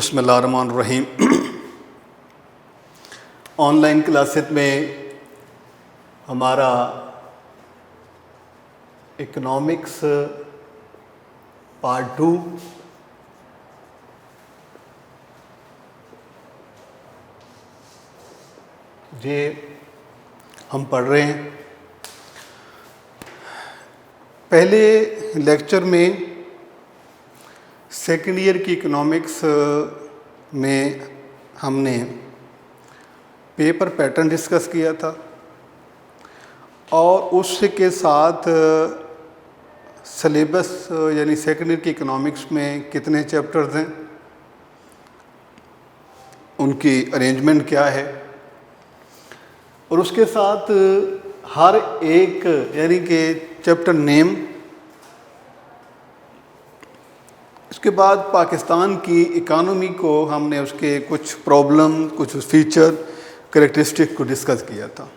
बिस्मिल्लाहिर्रहमानिर्रहीम। Online classes में हमारा इकोनॉमिक्स पार्ट 2 ये हम पढ़ रहे हैं। पहले लेक्चर में सेकेंड ईयर की इकोनॉमिक्स में हमने पेपर पैटर्न डिस्कस किया था और उसके साथ सिलेबस यानी सेकेंड ईयर की इकोनॉमिक्स में कितने चैप्टर्स हैं, उनकी अरेंजमेंट क्या है, और उसके साथ हर एक यानी कि चैप्टर नेम, इसके बाद पाकिस्तान की इकानमी को हमने उसके कुछ प्रॉब्लम, कुछ फीचर, कैरेक्टरिस्टिक को डिस्कस किया था।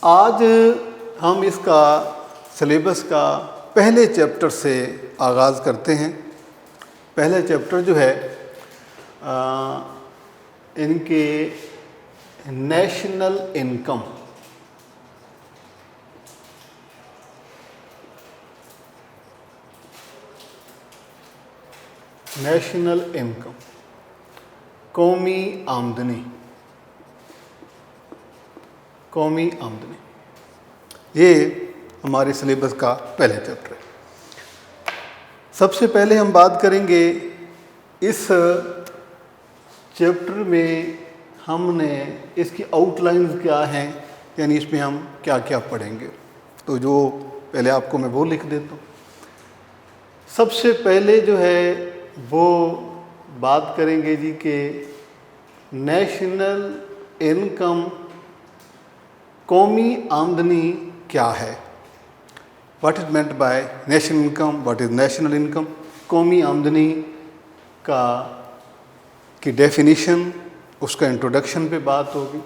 आज हम इसका सिलेबस का पहले चैप्टर से आगाज़ करते हैं। पहला चैप्टर जो है इनके नेशनल इनकम, नेशनल इनकम, कौमी आमदनी, कौमी आमदनी, ये हमारे सिलेबस का पहला चैप्टर है। सबसे पहले हम बात करेंगे इस चैप्टर में हमने इसकी आउटलाइंस क्या हैं, यानी इसमें हम क्या क्या पढ़ेंगे। तो जो पहले आपको मैं वो लिख देता हूँ। सबसे पहले जो है वो बात करेंगे जी कि नेशनल इनकम, कौमी आमदनी क्या है, what is meant by national income, what is national income. कौमी आमदनी का की डेफिनीशन, उसका इंट्रोडक्शन पे बात होगी।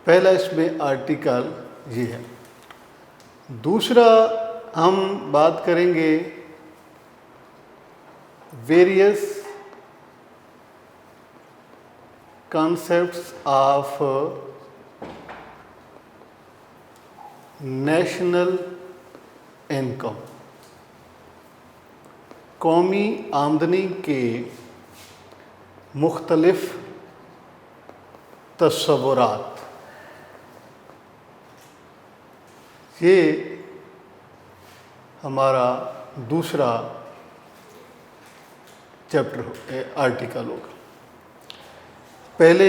पहला इसमें आर्टिकल ये है। दूसरा हम बात करेंगे various concepts of national income, कौमी आमदनी के मुख्तलिफ तस्वुरात। ये हमारा दूसरा चैप्टर आर्टिकल होगा। पहले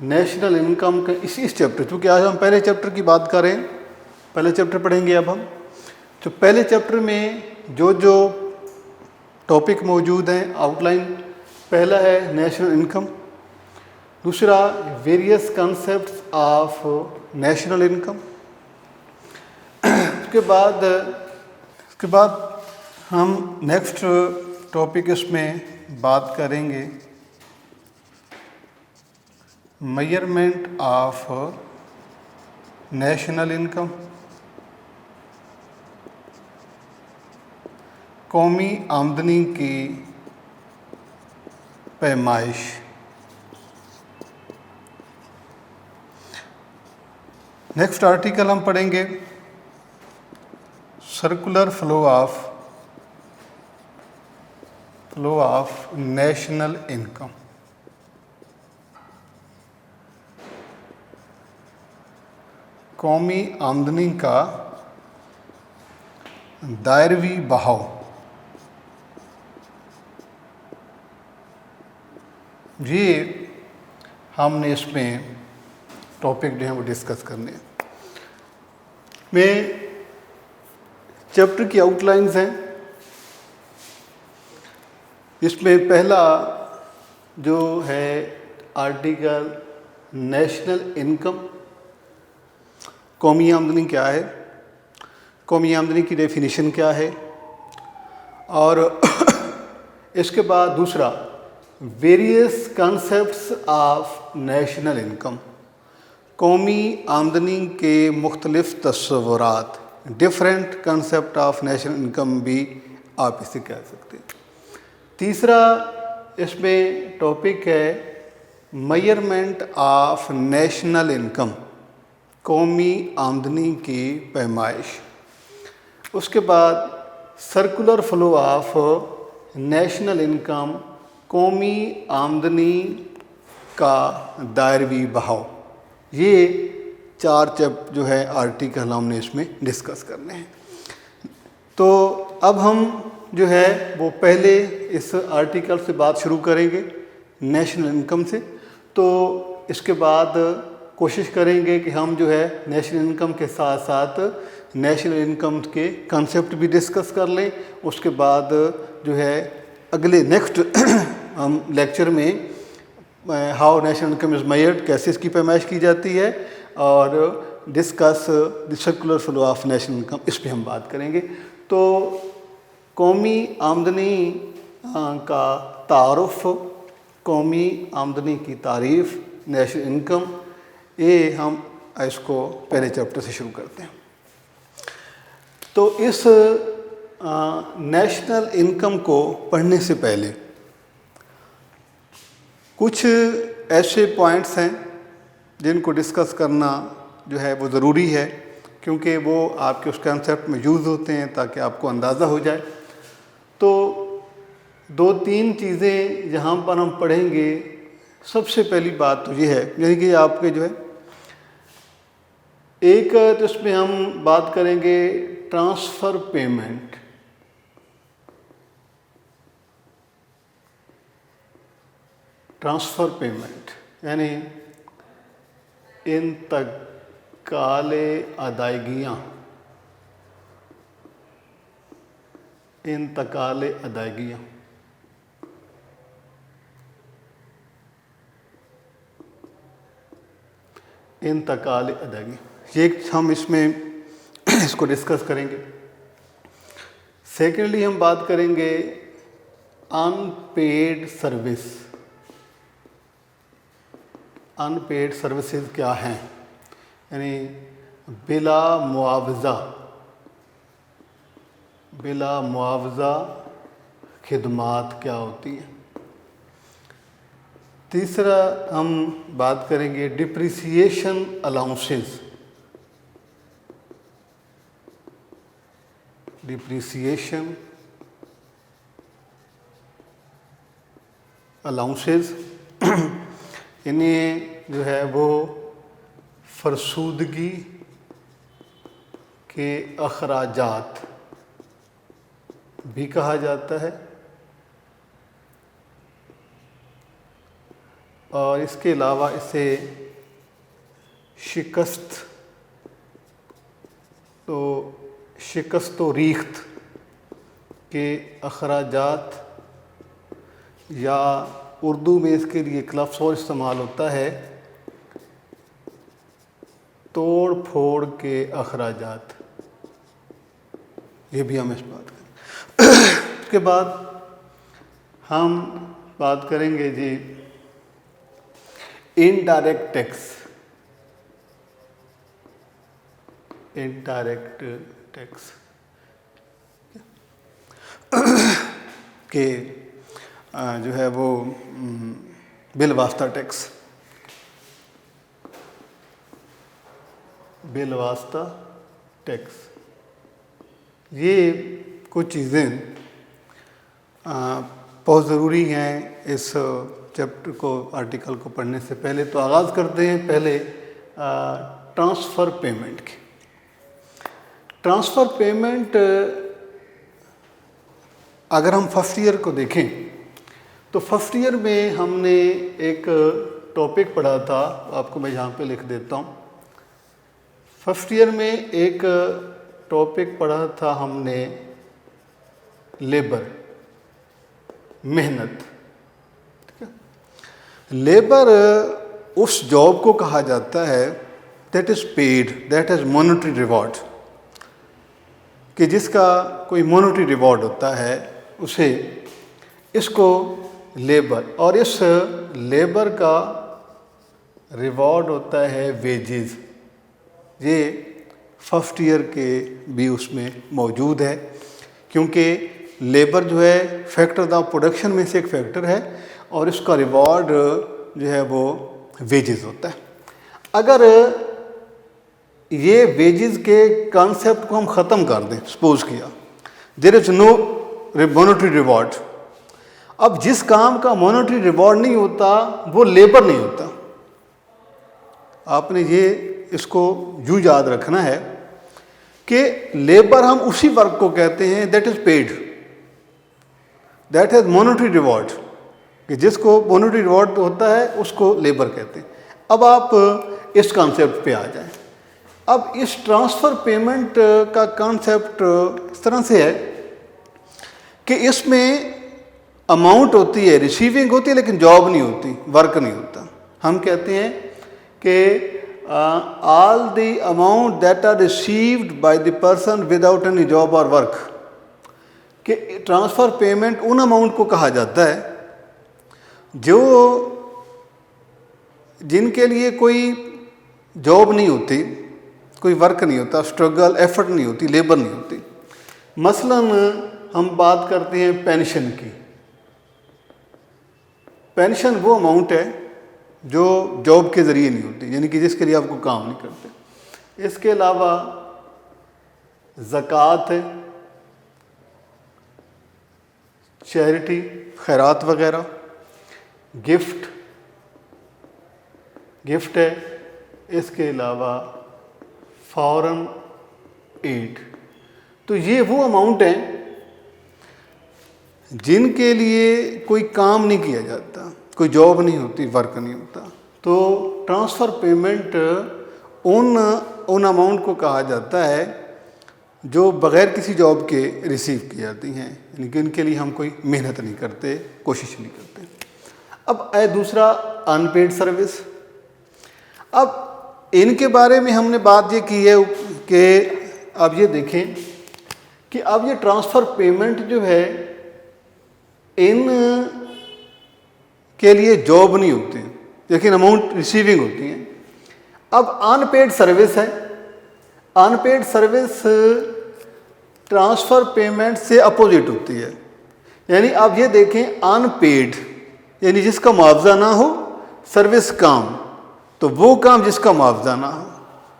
नेशनल इनकम का इस चैप्टर, क्योंकि आज हम पहले चैप्टर की बात करें, पहले चैप्टर पढ़ेंगे अब हम। तो पहले चैप्टर में जो जो टॉपिक मौजूद हैं, आउटलाइन, पहला है नेशनल इनकम, दूसरा various concepts of national income. उसके बाद हम नेक्स्ट टॉपिक इसमें बात करेंगे मेजरमेंट ऑफ नेशनल इनकम, कौमी आमदनी की पैमाइश। नेक्स्ट आर्टिकल हम पढ़ेंगे circular flow of national income, कौमी आमदनी का दायरवी बहाव। ये हमने इसमें टॉपिक जो है वो डिस्कस करने हैं। में चैप्टर की आउटलाइंस हैं। इसमें पहला जो है आर्टिकल नेशनल इनकम, कौमी आमदनी क्या है, कौमी आमदनी की डेफिनेशन क्या है, और इसके बाद दूसरा various concepts of national income, कौमी आमदनी के मुख्तलिफ तस्वुरात, different concept of national income भी आप इसे कह सकते हैं। तीसरा इसमें टॉपिक है मेजरमेंट ऑफ नेशनल इनकम, कौमी आमदनी की पैमाइश। उसके बाद circular flow of national income, कौमी आमदनी का दायरवी बहाव। ये 4 जो है आर्टिकल हमने इसमें डिस्कस करने हैं। तो अब हम जो है वो पहले इस आर्टिकल से बात शुरू करेंगे नेशनल इनकम से। तो इसके बाद कोशिश करेंगे कि हम जो है नेशनल इनकम के साथ साथ नेशनल इनकम के कंसेप्ट भी डिस्कस कर लें। उसके बाद जो है अगले नेक्स्ट हम लेक्चर में how national income is measured, कैसे इसकी पैमाइश की जाती है, और discuss the circular flow of national income, इस पे हम बात करेंगे। तो कौमी आमदनी का तारुफ, कौमी आमदनी की तारीफ़, नेशनल इनकम, ये हम इसको पहले चैप्टर से शुरू करते हैं। तो इस नेशनल इनकम को पढ़ने से पहले कुछ ऐसे पॉइंट्स हैं जिनको डिस्कस करना जो है वो ज़रूरी है, क्योंकि वो आपके उस कंसेप्ट में यूज़ होते हैं ताकि आपको अंदाज़ा हो जाए। तो 2-3 चीज़ें जहाँ पर हम पढ़ेंगे, सबसे पहली बात तो ये है, यानी कि आपके जो है एक तो इसमें हम बात करेंगे ट्रांसफ़र पेमेंट। ट्रांसफ़र पेमेंट यानी इंतकाले अदायगियाँ, इंतकाले अदायगियाँ। इंतकाले अदायगी, ये हम इसमें इसको डिस्कस करेंगे। सेकेंडली हम बात करेंगे अनपेड सर्विस। अनपेड सर्विसेज क्या हैं, यानी बिला मुआवज़ा, बिला मुआवज़ा खिदमात क्या होती हैं। तीसरा हम बात करेंगे डिप्रिसिएशन अलाउंसेस। डिप्रिसिएशन अलाउंसेस, इन्हें जो है वो फरसूदगी के अखराजात भी कहा जाता है। और इसके अलावा इसे शिकस्त व रीख्त के अखराजात, या उर्दू में इसके लिए एक लफ्ज़ और इस्तेमाल होता है, तोड़ फोड़ के अखराजात, ये भी हम इस बात करें। उसके बाद हम बात करेंगे जी इनडायरेक्ट टैक्स। इनडायरेक्ट टैक्स के जो है वो बिल वास्ता टैक्स, बिल वास्ता टैक्स, ये कुछ चीज़ें बहुत ज़रूरी हैं इस चैप्टर को, आर्टिकल को पढ़ने से पहले। तो आगाज़ करते हैं पहले ट्रांसफ़र पेमेंट की। ट्रांसफ़र पेमेंट अगर हम फर्स्ट ईयर को देखें तो फर्स्ट ईयर में हमने एक टॉपिक पढ़ा था, आपको मैं यहाँ पे लिख देता हूँ। फर्स्ट ईयर में एक टॉपिक पढ़ा था हमने, लेबर, मेहनत। ठीक है, लेबर उस जॉब को कहा जाता है that is paid, that has monetary reward, कि जिसका कोई मॉनेटरी रिवॉर्ड होता है उसे, इसको लेबर, और इस लेबर का रिवॉर्ड होता है वेजेस। ये फर्स्ट ईयर के भी उसमें मौजूद है, क्योंकि लेबर जो है फैक्टर ऑफ प्रोडक्शन में से एक फैक्टर है और इसका रिवॉर्ड जो है वो वेजेस होता है। अगर ये वेजेस के कॉन्सेप्ट को हम ख़त्म कर दें, सपोज किया there is no monetary reward, अब जिस काम का मॉनेटरी रिवॉर्ड नहीं होता वो लेबर नहीं होता। आपने ये इसको यूँ याद रखना है कि लेबर हम उसी वर्क को कहते हैं that is paid, that has monetary reward, कि जिसको मॉनेटरी रिवॉर्ड होता है उसको लेबर कहते हैं। अब आप इस कॉन्सेप्ट पे आ जाएं। अब इस ट्रांसफ़र पेमेंट का कॉन्सेप्ट इस तरह से है कि इसमें अमाउंट होती है, रिसीविंग होती है, लेकिन जॉब नहीं होती, वर्क नहीं होता। हम कहते हैं कि all the amount that are received by the person without any job और वर्क, कि ट्रांसफ़र पेमेंट उन अमाउंट को कहा जाता है जो जिनके लिए कोई जॉब नहीं होती, कोई वर्क नहीं होता, स्ट्रगल एफर्ट नहीं होती, लेबर नहीं होती। मसलन हम बात करते हैं पेंशन की। पेंशन वो अमाउंट है जो जॉब के ज़रिए नहीं होती, यानी कि जिसके लिए आपको काम नहीं करते। इसके अलावा ज़कात है, चैरिटी खैरात वगैरह, गिफ्ट है, इसके अलावा फॉरेन एड। तो ये वो अमाउंट हैं जिनके लिए कोई काम नहीं किया जाता, कोई जॉब नहीं होती, वर्क नहीं होता। तो ट्रांसफ़र पेमेंट उन अमाउंट को कहा जाता है जो बग़ैर किसी जॉब के रिसीव की जाती हैं, यानी कि इनके लिए हम कोई मेहनत नहीं करते, कोशिश नहीं करते। अब दूसरा अनपेड सर्विस। अब इनके बारे में हमने बात ये की है कि अब ये देखें कि अब ये ट्रांसफ़र पेमेंट जो है इन के लिए जॉब नहीं होती, लेकिन अमाउंट रिसीविंग होती हैं। अब अनपेड सर्विस है। अनपेड सर्विस ट्रांसफ़र पेमेंट से अपोजिट होती है। यानी आप ये देखें, अनपेड यानी जिसका मुआवजा ना हो, सर्विस काम तो वो काम जिसका मुआवजा ना हो।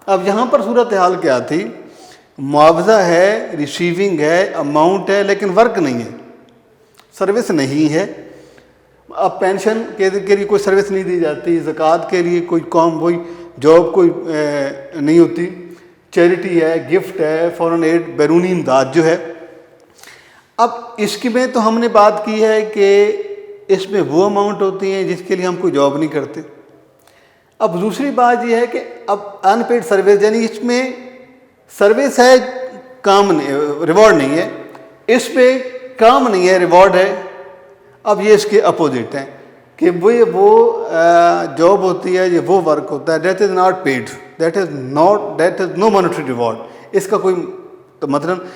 अब यहाँ पर सूरत हाल क्या थी, मुआवजा है, रिसीविंग है, अमाउंट है, लेकिन वर्क नहीं है, सर्विस नहीं है। अब पेंशन के लिए कोई सर्विस नहीं दी जाती, ज़कात के लिए कोई काम, कोई जॉब कोई नहीं होती, चैरिटी है, गिफ्ट है, फॉरेन एड, बैरूनी इमदाद जो है। अब इसकी में तो हमने बात की है कि इसमें वो अमाउंट होती हैं जिसके लिए हम कोई जॉब नहीं करते। अब दूसरी बात यह है कि अब अनपेड सर्विस यानी इसमें सर्विस है, काम नहीं, रिवॉर्ड नहीं है, इसमें काम नहीं है, रिवॉर्ड है। अब ये इसके अपोजिट हैं कि वो जॉब होती है, ये वो वर्क होता है that is not paid, that is no monetary reward. इसका कोई तो मतलब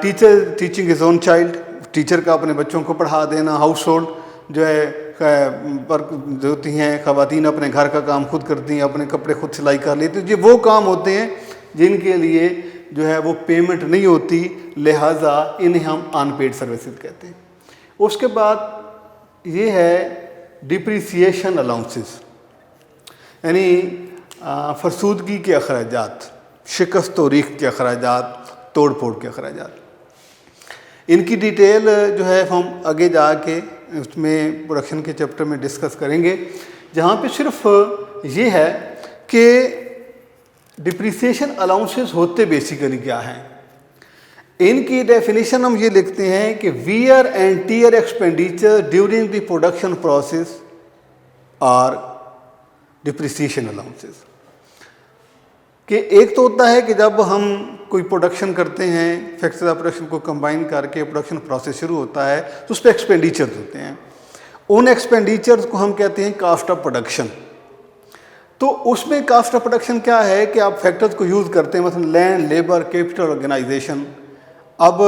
teacher teaching his own child, teacher का अपने बच्चों को पढ़ा देना, हाउस होल्ड जो है वर्क जो होती हैं, ख़वातीन अपने घर का काम खुद करती हैं, अपने कपड़े खुद सिलाई कर लेती हैं। ये वो काम होते हैं जिनके लिए जो है वो पेमेंट नहीं होती, लिहाजा इन्हें हम अनपेड सर्विसेज कहते हैं। उसके बाद ये है डिप्रिसिएशन अलाउंसेस, यानी फरसूदगी के अखराजात, शिकस्त तोरीख के अखराजात, तोड़ फोड़ के अखराजात। इनकी डिटेल जो है हम आगे जाके उसमें प्रोडक्शन के चैप्टर में डिस्कस करेंगे, जहाँ पे सिर्फ ये है कि डिप्रिसिएशन अलाउंसेस होते बेसिकली क्या हैं। इनकी डेफिनेशन हम ये लिखते हैं कि wear and tear expenditure during the production process और डिप्रिसिएशन अलाउंसेस। कि एक तो होता है कि जब हम कोई प्रोडक्शन करते हैं, फैक्टर ऑफ प्रोडक्शन को कंबाइन करके प्रोडक्शन प्रोसेस शुरू होता है, तो उस पर एक्सपेंडिचर्स होते हैं। उन एक्सपेंडिचर्स को हम कहते हैं कास्ट ऑफ प्रोडक्शन। तो उसमें कास्ट ऑफ प्रोडक्शन क्या है कि आप फैक्टर्स को यूज़ करते हैं, मतलब लैंड, लेबर, कैपिटल, ऑर्गेनाइजेशन। अब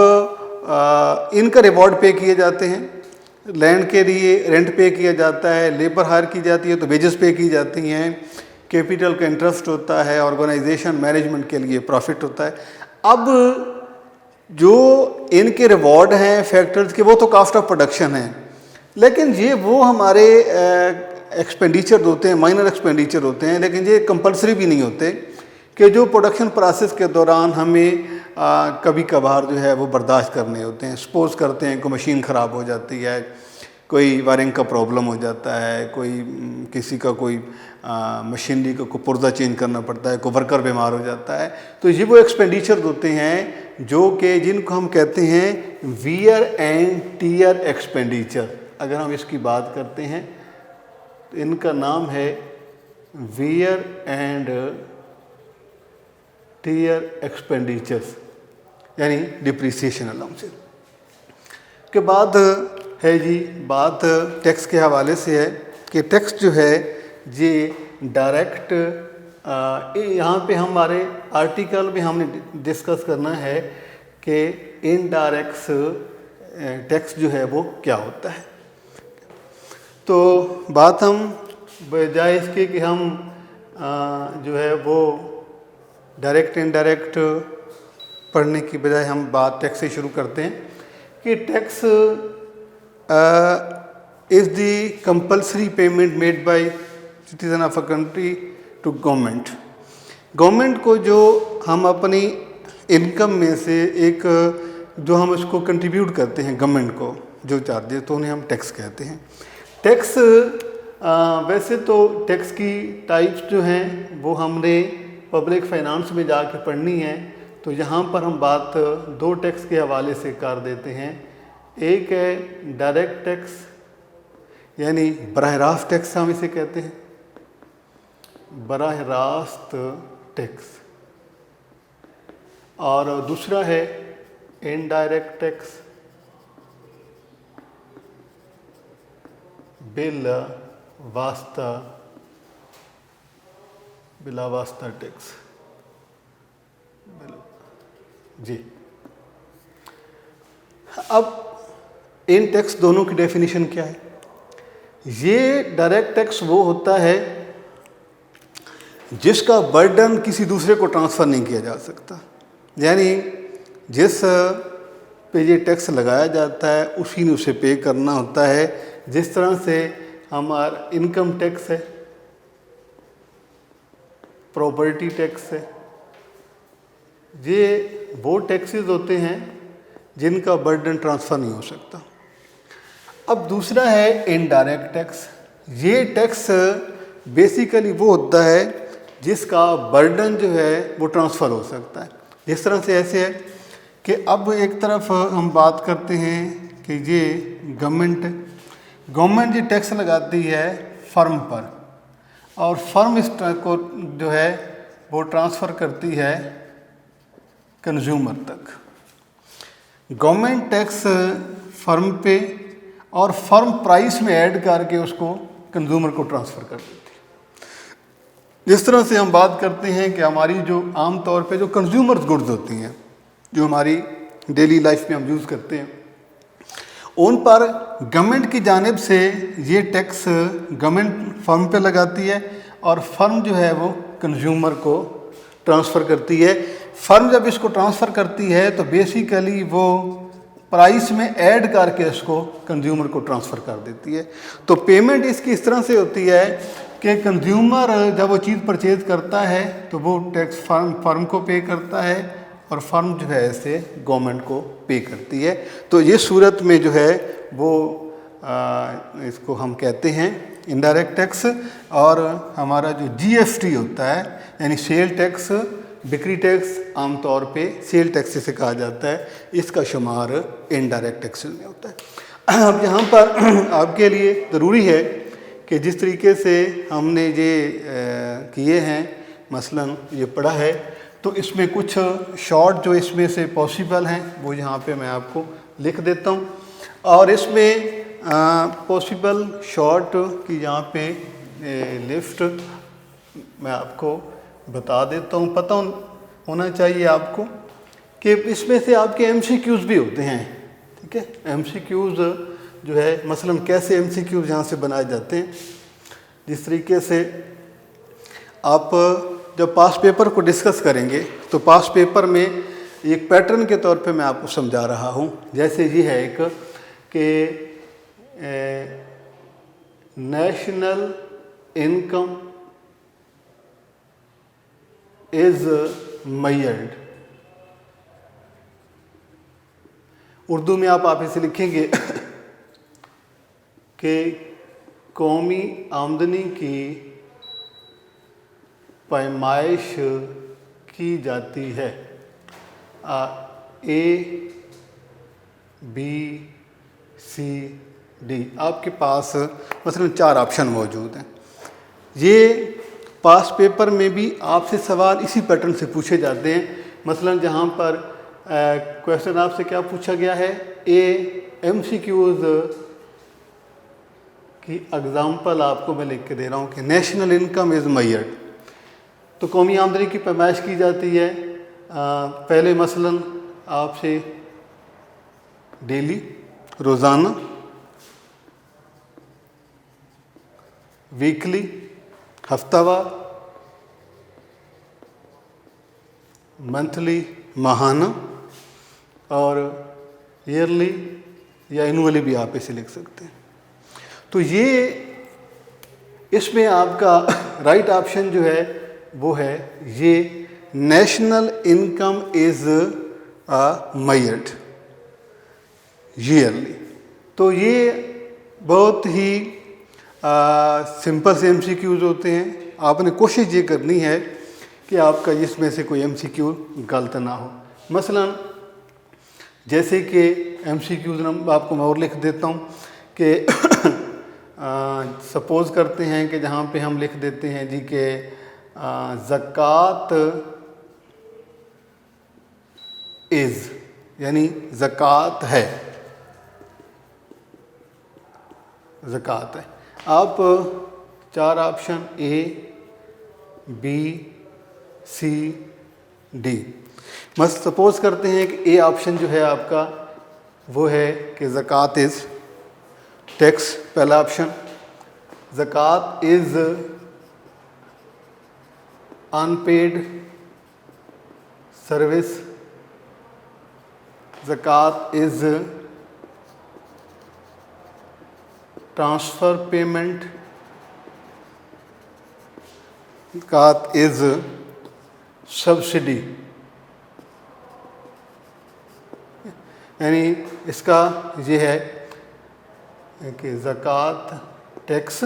इनका रिवॉर्ड पे किए जाते हैं, लैंड के लिए रेंट पे किया जाता है, लेबर हायर की जाती है तो वेजेस पे की जाती हैं, कैपिटल का इंटरेस्ट होता है, ऑर्गेनाइजेशन मैनेजमेंट के लिए प्रॉफिट होता है। अब जो इनके रिवॉर्ड हैं फैक्टर्स के, वो तो कास्ट ऑफ प्रोडक्शन है, लेकिन ये वो हमारे एक्सपेंडिचर होते हैं, माइनर एक्सपेंडिचर होते हैं, लेकिन ये कंपलसरी भी नहीं होते कि जो प्रोडक्शन प्रोसेस के दौरान हमें कभी कभार जो है वो बर्दाश्त करने होते हैं। सपोज़ करते हैं कोई मशीन ख़राब हो जाती है, कोई वायरिंग का प्रॉब्लम हो जाता है, कोई किसी का कोई मशीनरी का कोई पुर्जा चेंज करना पड़ता है, कोई वर्कर बीमार हो जाता है, तो ये वो एक्सपेंडिचर होते हैं जो कि जिनको हम कहते हैं वियर एंड टीयर एक्सपेंडिचर। अगर हम इसकी बात करते हैं तो इनका नाम है वियर एंड टीयर एक्सपेंडिचर्स, यानी डिप्रिसिएशन अलाउंसेस। के बाद है जी बात टैक्स के हवाले से है कि टैक्स जो है ये डायरेक्ट, यहाँ पे हमारे आर्टिकल में हमने डिस्कस करना है कि इनडायरेक्ट टैक्स जो है वो क्या होता है। तो बात हम बजाय इसके कि हम जो है वो डायरेक्ट इनडायरेक्ट पढ़ने की बजाय हम बात टैक्स से शुरू करते हैं कि tax is the compulsory payment made by citizen of a country to government. Government को जो हम अपनी इनकम में से एक जो हम उसको कंट्रीब्यूट करते हैं गवर्नमेंट को जो चार्जेस, तो उन्हें हम टैक्स कहते हैं। टैक्स वैसे तो टैक्स की टाइप्स जो हैं वो हमने पब्लिक फाइनेंस में जाके पढ़नी है, तो यहाँ पर हम बात दो टैक्स के हवाले से कर देते हैं। एक है डायरेक्ट टैक्स, यानी बराह रास्त टैक्स हम इसे कहते हैं, बराह रास्त टैक्स, और दूसरा है इनडायरेक्ट टैक्स, बिला वास्ता टैक्स जी। अब इन टैक्स दोनों की डेफिनेशन क्या है? ये डायरेक्ट टैक्स वो होता है जिसका बर्डन किसी दूसरे को ट्रांसफ़र नहीं किया जा सकता, यानी जिस पे ये टैक्स लगाया जाता है उसी ने उसे पे करना होता है। जिस तरह से हमारा इनकम टैक्स है, प्रॉपर्टी टैक्स है, ये वो टैक्सेस होते हैं जिनका बर्डन ट्रांसफ़र नहीं हो सकता। अब दूसरा है इनडायरेक्ट टैक्स। ये टैक्स बेसिकली वो होता है जिसका बर्डन जो है वो ट्रांसफ़र हो सकता है। जिस तरह से ऐसे है कि अब एक तरफ हम बात करते हैं कि ये गवर्नमेंट ये टैक्स लगाती है फर्म पर, और फर्म इस को जो है वो ट्रांसफ़र करती है कंज्यूमर तक। गवर्नमेंट टैक्स फर्म पे और फर्म प्राइस में ऐड करके उसको कंज्यूमर को ट्रांसफ़र कर देती है। जिस तरह से हम बात करते हैं कि हमारी जो आम तौर पे जो कंज्यूमर्स गुड्स होती हैं जो हमारी डेली लाइफ में हम यूज़ करते हैं, उन पर गवर्नमेंट की जानिब से ये टैक्स गवर्नमेंट फर्म पे लगाती है और फर्म जो है वो कंज्यूमर को ट्रांसफ़र करती है। फर्म जब इसको ट्रांसफ़र करती है तो बेसिकली वो प्राइस में ऐड करके इसको कंज्यूमर को ट्रांसफ़र कर देती है। तो पेमेंट इसकी इस तरह से होती है कि कंज्यूमर जब वो चीज़ परचेज करता है तो वो टैक्स फर्म को पे करता है और फर्म जो है ऐसे गवर्नमेंट को पे करती है। तो ये सूरत में जो है वो इसको हम कहते हैं इनडायरेक्ट टैक्स। और हमारा जो जीएसटी होता है यानी सेल टैक्स, बिक्री टैक्स, आमतौर पे सेल टैक्स से कहा जाता है, इसका शुमार इनडायरेक्ट टैक्स में होता है। अब यहाँ पर आपके लिए ज़रूरी है कि जिस तरीके से हमने ये किए हैं, मसलन ये पढ़ा है, तो इसमें कुछ शॉर्ट जो इसमें से पॉसिबल हैं वो यहाँ पे मैं आपको लिख देता हूँ। और इसमें पॉसिबल शॉर्ट की यहाँ पे लिस्ट मैं आपको बता देता हूँ। पता होना चाहिए आपको कि इसमें से आपके एमसीक्यूज़ भी होते हैं, ठीक है। एमसीक्यूज़ जो है मसलन कैसे एमसीक्यूज़ यहाँ से बनाए जाते हैं, जिस तरीके से आप जब पास पेपर को डिस्कस करेंगे तो पास पेपर में एक पैटर्न के तौर पे मैं आपको समझा रहा हूँ। जैसे ये है एक कि national income is measured, Urdu में आप इसे लिखेंगे कि कौमी आमदनी की पैमाइश की जाती है। ए बी सी डी, आपके पास मसलन 4 ऑप्शन मौजूद हैं। ये पास पेपर में भी आपसे सवाल इसी पैटर्न से पूछे जाते हैं। मसलन जहाँ पर क्वेश्चन आपसे क्या पूछा गया है, ए MCQs की एग्ज़ाम्पल आपको मैं लिख के दे रहा हूँ कि नेशनल इनकम इज़ मेजर्ड, तो कौमी आमदनी की पैमाइश की जाती है। पहले मसलन आपसे डेली, रोज़ाना, वीकली, हफ्तावार, मंथली, माहाना, और ईयरली या एनुअली भी आप इसे लिख सकते हैं। तो ये इसमें आपका राइट ऑप्शन जो है वो है ये national income is measured yearly. तो ये बहुत ही सिंपल से MCQs होते हैं। आपने कोशिश ये करनी है कि आपका इसमें से कोई MCQ गलत ना हो। मसलन जैसे कि MCQs आपको मैं और लिख देता हूँ कि सपोज़ करते हैं कि जहाँ पे हम लिख देते हैं जी कि ज़कात इज़, यानी ज़कात है, ज़कात है। आप 4 option A B C D, मस्त सपोज़ करते हैं कि ए ऑप्शन जो है आपका वो है कि ज़कात इज़ टैक्स, पहला ऑप्शन। ज़कात इज़ अनपेड सर्विस, ज़कात इज़ ट्रांसफ़र पेमेंट, ज़कात इज़ सब्सिडी। यानी इसका ये है कि ज़कात टैक्स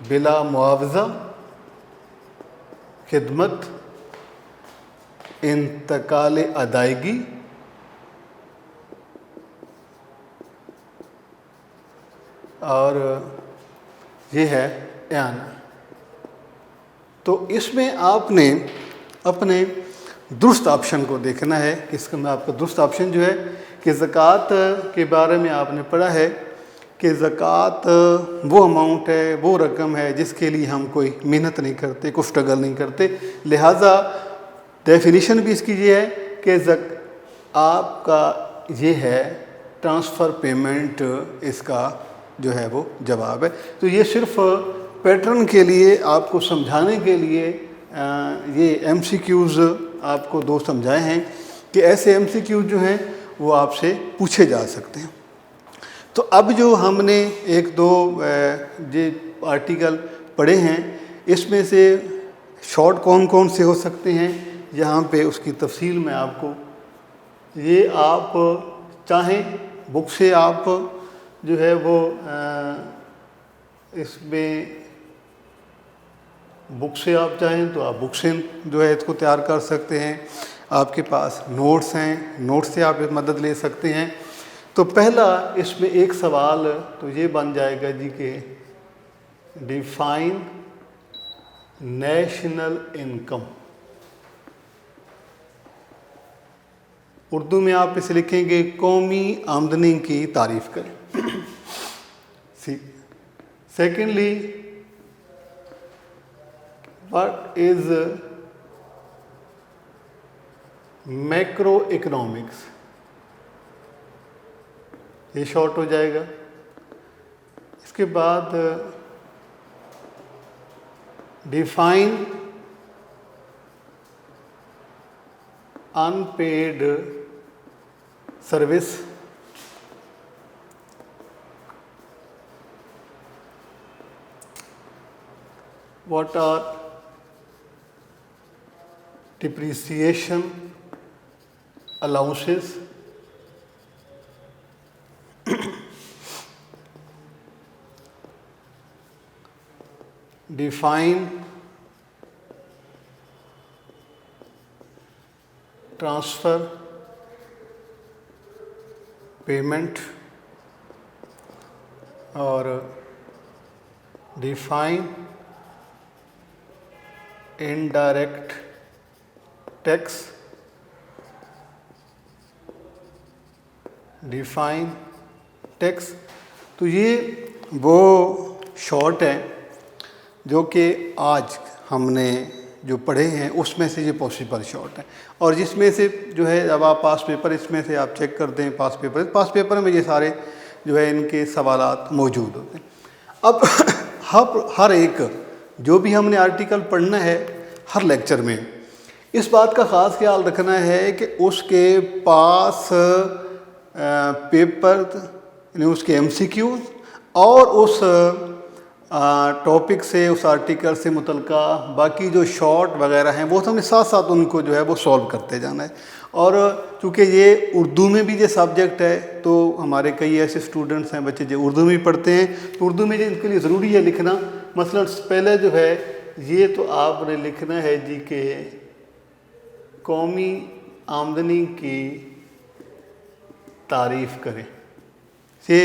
बिला मुआवजा, खिदमत, इंतकाल अदायगी, और ये है यान। तो इसमें आपने अपने दुरुस्त ऑप्शन को देखना है। इसका मैं आपका दुरुस्त ऑप्शन जो है कि ज़कात के बारे में आपने पढ़ा है कि ज़कात वो अमाउंट है, वो रकम है जिसके लिए हम कोई मेहनत नहीं करते, कुछ स्ट्रगल नहीं करते। लिहाजा डेफिनेशन भी इसकी ये है कि आपका ये है ट्रांसफ़र पेमेंट, इसका जो है वो जवाब है। तो ये सिर्फ पैटर्न के लिए, आपको समझाने के लिए ये MCQs आपको 2 समझाए हैं कि ऐसे MCQs जो हैं वो आपसे पूछे जा सकते हैं। तो अब जो हमने 1-2 ये आर्टिकल पढ़े हैं, इसमें से शॉर्ट कौन कौन से हो सकते हैं, यहाँ पे उसकी तफसील में आपको, ये आप चाहें बुक से आप जो है वो इसमें बुक से आप चाहें तो आप बुक से जो है इसको तैयार कर सकते हैं। आपके पास नोट्स हैं, नोट्स से आप मदद ले सकते हैं। तो पहला इसमें एक सवाल तो ये बन जाएगा जी कि डिफाइन नेशनल इनकम। उर्दू में आप इसे लिखेंगे कौमी आमदनी की तारीफ करें। Secondly, what is macro economics, ये शॉर्ट हो जाएगा। इसके बाद define unpaid service, what are depreciation allowances, define transfer payment और define indirect tax, define tax. तो ये वो शॉर्ट है जो कि आज हमने जो पढ़े हैं उसमें से ये पॉसिबल शॉर्ट है, और जिसमें से जो है जब आप पास पेपर इसमें से आप चेक कर दें पास पेपर में ये सारे जो है इनके सवालात मौजूद होते हैं। अब हर एक जो भी हमने आर्टिकल पढ़ना है हर लेक्चर में इस बात का ख़ास ख्याल रखना है कि उसके पास पेपर यानी उसके एमसीक्यूज और उस टॉपिक से उस आर्टिकल से मुतल्लिका बाकी जो शॉर्ट वगैरह हैं वो तो हमने साथ साथ उनको जो है वो सॉल्व करते जाना है। और चूँकि ये उर्दू में भी ये सब्जेक्ट है तो हमारे कई ऐसे स्टूडेंट्स हैं बच्चे जो उर्दू में पढ़ते हैं, तो उर्दू में जो इनके लिए ज़रूरी है लिखना। मसलन पहले जो है ये तो आपने लिखना है जी के कौमी आमदनी की तारीफ़ करें। ये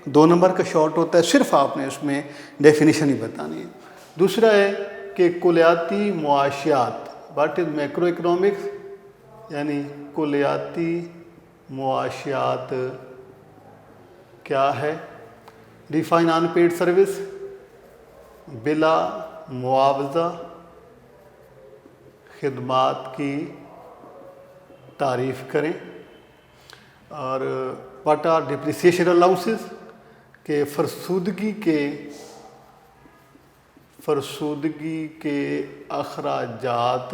2 नंबर का शॉर्ट होता है, सिर्फ आपने उसमें डेफिनेशन ही बतानी है। दूसरा है कि कुलियाती मुआशियात, व्हाट इज़ मैक्रो इकोनॉमिक्स, यानी कुलियाती मुआशियात क्या है। डिफाइन अनपेड सर्विस, बिला मुआवजा खिदमात की तारीफ़ करें। और व्हाट आर डिप्रिसिएशन अलाउंसेस, के फरसूदगी के अखराजात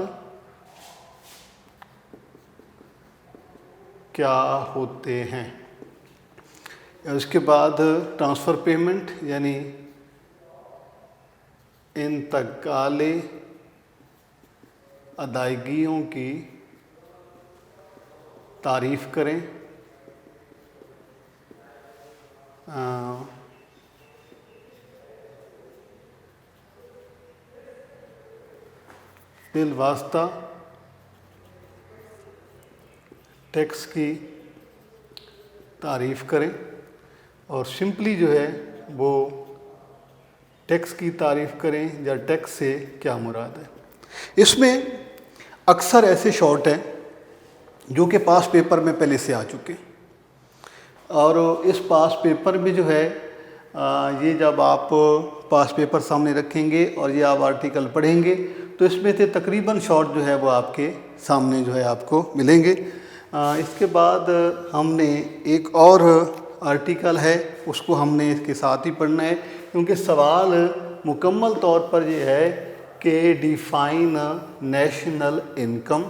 क्या होते हैं। उसके बाद ट्रांसफ़र पेमेंट यानी इंतकाले अदायगियों की तारीफ़ करें। बिल वास्ता टैक्स की तारीफ़ करें, और सिंपली जो है वो टैक्स की तारीफ़ करें या टैक्स से क्या मुराद है। इसमें अक्सर ऐसे शॉर्ट हैं जो कि पास पेपर में पहले से आ चुके हैं, और इस पास पेपर में जो है ये जब आप पास पेपर सामने रखेंगे और ये आप आर्टिकल पढ़ेंगे तो इसमें से तकरीबन शॉर्ट जो है वो आपके सामने जो है आपको मिलेंगे। इसके बाद हमने एक और आर्टिकल है उसको हमने इसके साथ ही पढ़ना है, क्योंकि सवाल मुकम्मल तौर पर ये है कि define national income,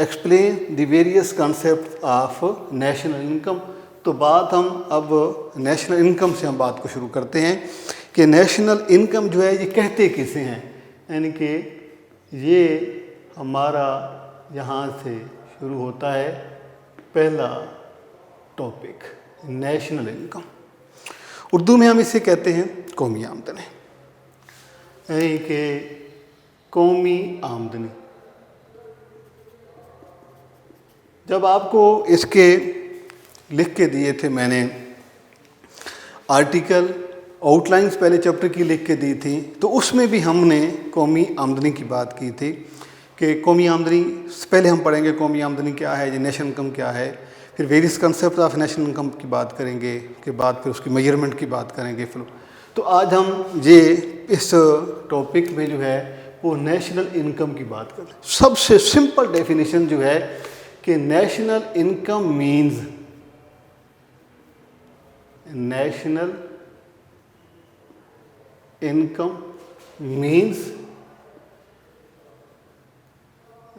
explain the various concept of national income. तो बात हम अब नेशनल इनकम से हम बात को शुरू करते हैं कि नेशनल इनकम जो है ये कहते किसे हैं, यानी कि ये हमारा यहाँ से शुरू होता है पहला टॉपिक नेशनल इनकम। उर्दू में हम इसे कहते हैं कौमी आमदनी, यानी कि कौमी आमदनी। जब आपको इसके लिख के दिए थे मैंने आर्टिकल आउटलाइंस पहले चैप्टर की लिख के दी थी, तो उसमें भी हमने कौमी आमदनी की बात की थी कि कौमी आमदनी पहले हम पढ़ेंगे कौमी आमदनी क्या है, ये नेशनल इनकम क्या है, फिर various concept of national income की बात करेंगे, के बाद फिर उसकी मेजरमेंट की बात करेंगे। फिर तो आज हम ये इस टॉपिक में जो है वो नेशनल इनकम की बात करें। सबसे सिंपल डेफिनेशन जो है कि national income means, national income means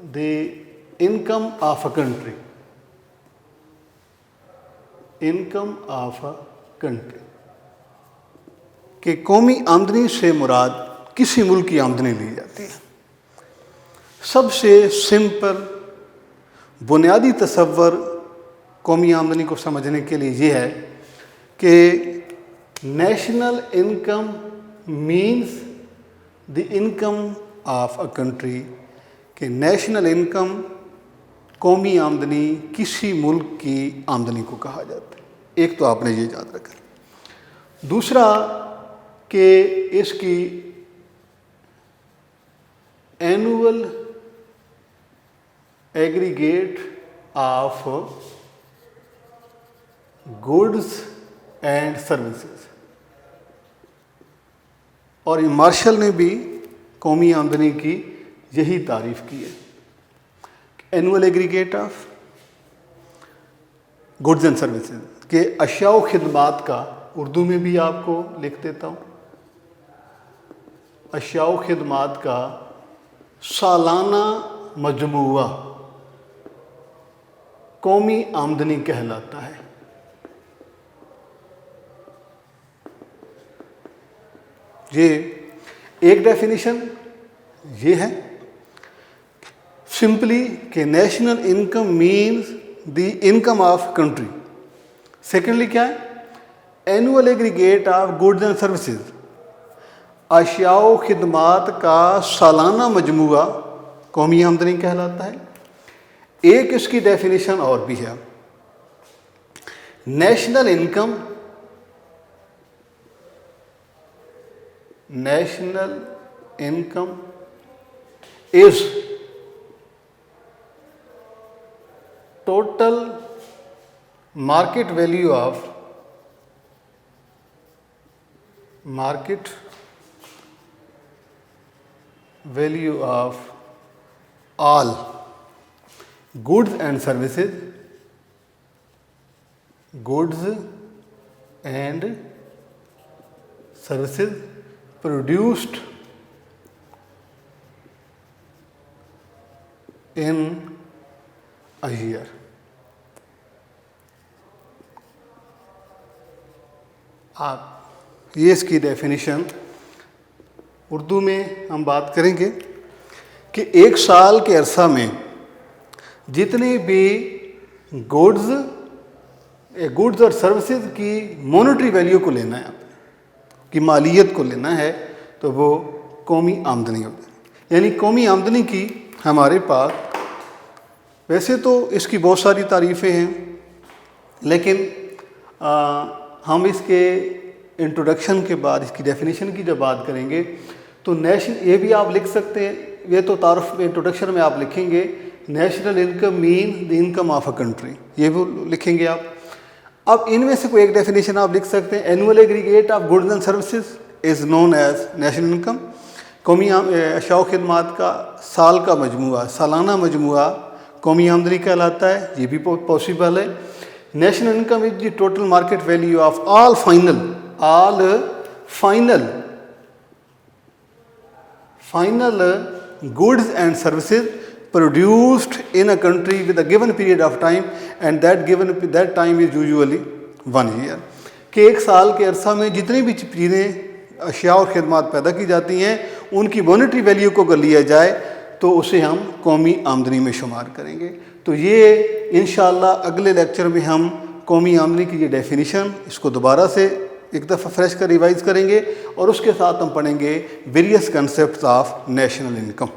the income of a country, income of a country कि कौमी आमदनी से मुराद किसी मुल्क की आमदनी ली जाती है। सबसे सिंपल बुनियादी तसव्वुर कौमी आमदनी को समझने के लिए ये है कि national income means the income of a country, कि नेशनल इनकम कौमी आमदनी किसी मुल्क की आमदनी को कहा जाता है। एक तो आपने ये याद रखा। दूसरा कि इसकी annual aggregate of goods and services, और मार्शल ने भी कौमी आमदनी की यही तारीफ की है, annual aggregate of goods and services के अशिया व खिदमात का उर्दू में भी आपको लिख देता हूँ, अशिया व खिदमात का सालाना मजमूआ कौमी आमदनी कहलाता है। ये एक डेफिनेशन ये है सिंपली कि national income means the income of country. Secondly क्या है? Annual aggregate of goods and services, अशिया व खिदमात का सालाना मजमूआ कौमी आमदनी कहलाता है। एक इसकी डेफिनेशन और भी है, national income, national income is total market value of, market value of all goods and services, goods and services produced in a year। आप ये इसकी डेफिनेशन उर्दू में हम बात करेंगे कि एक साल के अरसा में जितने भी गुड्स और सर्विसेज की मॉनेटरी वैल्यू को लेना है, आपने की मालियत को लेना है, तो वो कौमी आमदनी होती है। यानी कौमी आमदनी की हमारे पास वैसे तो इसकी बहुत सारी तारीफ़ें हैं, लेकिन हम इसके इंट्रोडक्शन के बाद इसकी डेफिनेशन की जब बात करेंगे तो ये भी आप लिख सकते हैं, ये तो तारुफ इंट्रोडक्शन में आप लिखेंगे national income mean the income of a country, ये भी लिखेंगे आप। अब इनमें से कोई एक डेफिनेशन आप लिख सकते हैं, annual aggregate of goods and services is known as national income, कौमी अशिया व खिदमात का साल का मजमूआ, सालाना मजमूआ कौमी आमदनी कहलाता है, ये भी पॉसिबल है। National income is the total market value of all final goods and services produced in a country with a given period of time, and that time is usually 1 year। कि एक साल के अरसा में जितनी भी चीज़ें अशिया और खिदमात पैदा की जाती हैं उनकी मॉनेटरी वैल्यू को अगर लिया जाए तो उसे हम कौमी आमदनी में शुमार करेंगे। तो ये इंशाअल्लाह अगले लेक्चर में हम कौमी आमदनी की ये डेफिनेशन इसको दोबारा से एक दफ़ा फ्रेश कर रिवाइज़ करेंगे और उसके साथ हम पढ़ेंगे various concepts of national income.